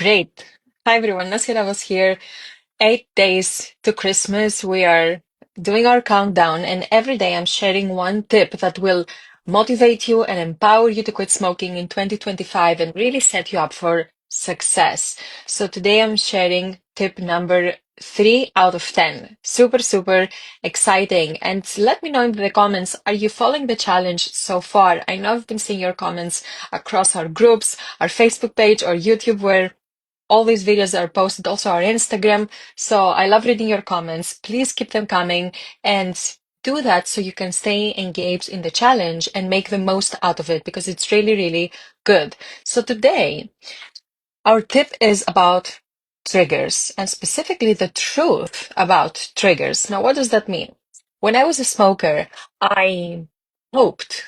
Great. Hi, everyone. Nasia Davos here. 8 days to Christmas. We are doing our countdown, and every day I'm sharing one tip that will motivate you and empower you to quit smoking in 2025 and really set you up for success. So today I'm sharing tip number 3 out of 10. Super, super exciting. And let me know in the comments, are you following the challenge so far? I know I've been seeing your comments across our groups, our Facebook page, or YouTube, where all these videos are posted, also our Instagram. So I love reading your comments. Please keep them coming and do that so you can stay engaged in the challenge and make the most out of it because it's really, really good. So today, our tip is about triggers and specifically the truth about triggers. Now, what does that mean? When I was a smoker, I hoped,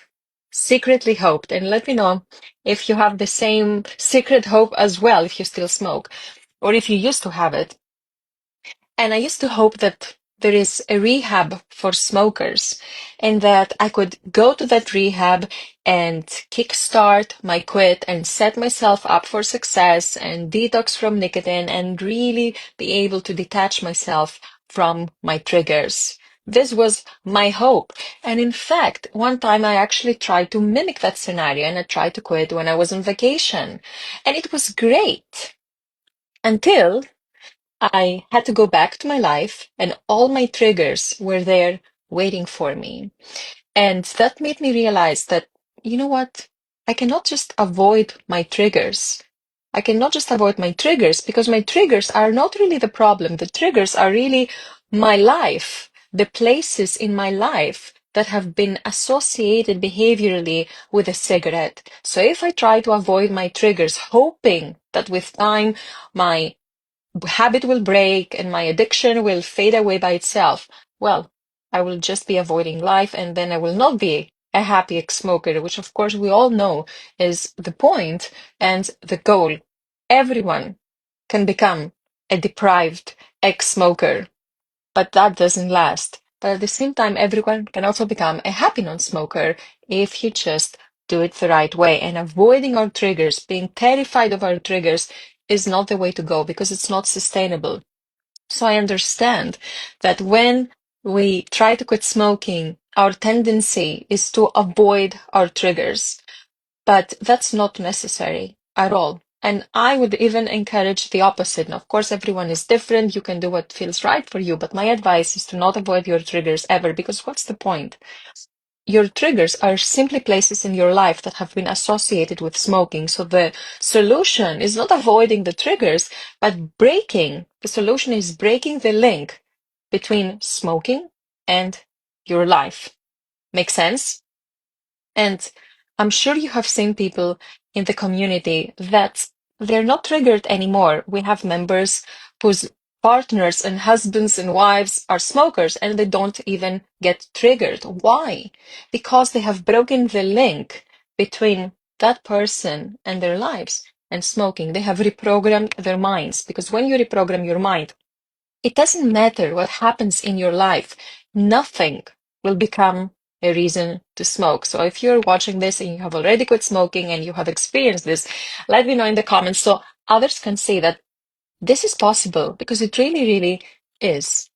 secretly hoped, and let me know if you have the same secret hope as well, if you still smoke, or if you used to have it. And I used to hope that there is a rehab for smokers and that I could go to that rehab and kickstart my quit and set myself up for success and detox from nicotine and really be able to detach myself from my triggers. This was my hope. And in fact, one time I actually tried to mimic that scenario and I tried to quit when I was on vacation. And it was great until I had to go back to my life, and all my triggers were there waiting for me. And that made me realize that, you know what? I cannot just avoid my triggers. I cannot just avoid my triggers because my triggers are not really the problem. The triggers are really my life, the places in my life that have been associated behaviorally with a cigarette. So if I try to avoid my triggers, hoping that with time my habit will break and my addiction will fade away by itself, well, I will just be avoiding life and then I will not be a happy ex-smoker, which of course we all know is the point and the goal. Everyone can become a deprived ex-smoker, but that doesn't last. But at the same time, everyone can also become a happy non-smoker if you just do it the right way. And avoiding our triggers, being terrified of our triggers, is not the way to go because it's not sustainable. So I understand that when we try to quit smoking, our tendency is to avoid our triggers, but that's not necessary at all. And I would even encourage the opposite. And of course, everyone is different. You can do what feels right for you. But my advice is to not avoid your triggers ever, because what's the point? Your triggers are simply places in your life that have been associated with smoking. So the solution is not avoiding the triggers, but breaking. The solution is breaking the link between smoking and your life. Make sense? And I'm sure you have seen people in the community that they're not triggered anymore. We have members whose partners and husbands and wives are smokers and they don't even get triggered. Why? Because they have broken the link between that person and their lives and smoking. They have reprogrammed their minds, because when you reprogram your mind, it doesn't matter what happens in your life. Nothing will become a reason to smoke. So if you're watching this and you have already quit smoking and you have experienced this, let me know in the comments so others can see that this is possible, because it really, really is.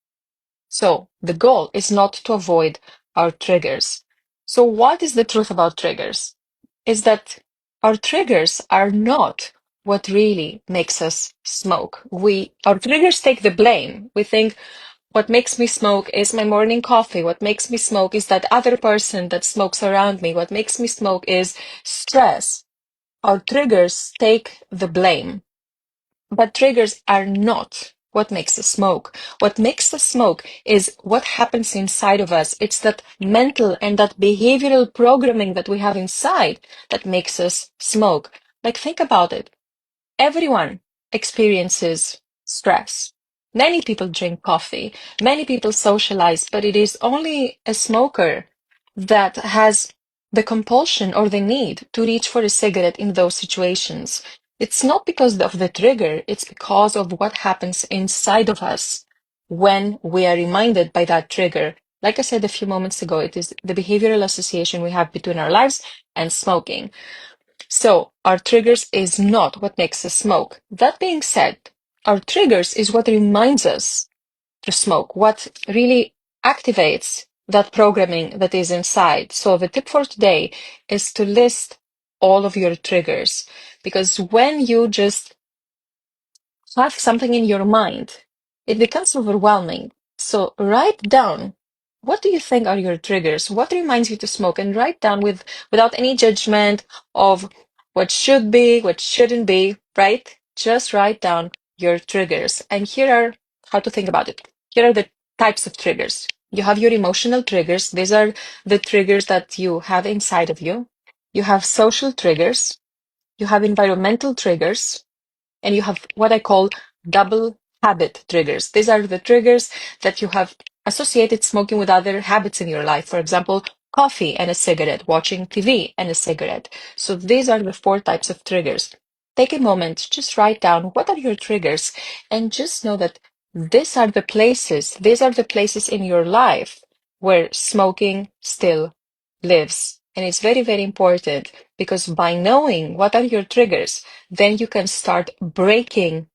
So the goal is not to avoid our triggers. So what is the truth about triggers? Is that our triggers are not what really makes us smoke. Our triggers take the blame. We think what makes me smoke is my morning coffee. What makes me smoke is that other person that smokes around me. What makes me smoke is stress. Our triggers take the blame. But triggers are not what makes us smoke. What makes us smoke is what happens inside of us. It's that mental and that behavioral programming that we have inside that makes us smoke. Like, think about it. Everyone experiences stress. Many people drink coffee. Many people socialize, but it is only a smoker that has the compulsion or the need to reach for a cigarette in those situations. It's not because of the trigger, it's because of what happens inside of us when we are reminded by that trigger. Like I said a few moments ago, it is the behavioral association we have between our lives and smoking. So our triggers is not what makes us smoke. That being said, our triggers is what reminds us to smoke, what really activates that programming that is inside. So the tip for today is to list all of your triggers, because when you just have something in your mind, it becomes overwhelming. So write down, what do you think are your triggers? What reminds you to smoke? And write down without any judgment of what should be, what shouldn't be, right? Just write down your triggers. And here are how to think about it. Here are the types of triggers. You have your emotional triggers. These are the triggers that you have inside of you. You have social triggers. You have environmental triggers, and you have what I call double habit triggers. These are the triggers that you have associated smoking with other habits in your life. For example, coffee and a cigarette, watching TV and a cigarette. So these are the four types of triggers. Take a moment, just write down what are your triggers, and just know that these are the places in your life where smoking still lives. And it's very, very important, because by knowing what are your triggers, then you can start breaking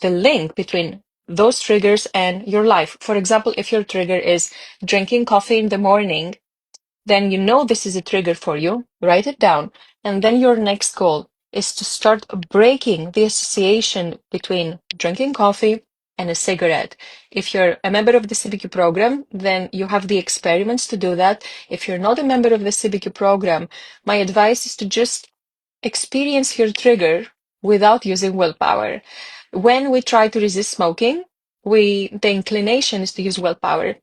the link between those triggers and your life. For example, if your trigger is drinking coffee in the morning, then you know this is a trigger for you, write it down. And then your next goal is to start breaking the association between drinking coffee and a cigarette. If you're a member of the CBQ program, then you have the experiments to do that. If you're not a member of the CBQ program, my advice is to just experience your trigger without using willpower. When we try to resist smoking, the inclination is to use willpower.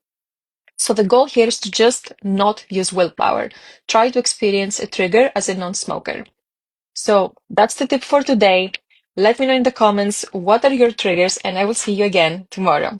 So the goal here is to just not use willpower. Try to experience a trigger as a non-smoker. So that's the tip for today. Let me know in the comments what are your triggers, and I will see you again tomorrow.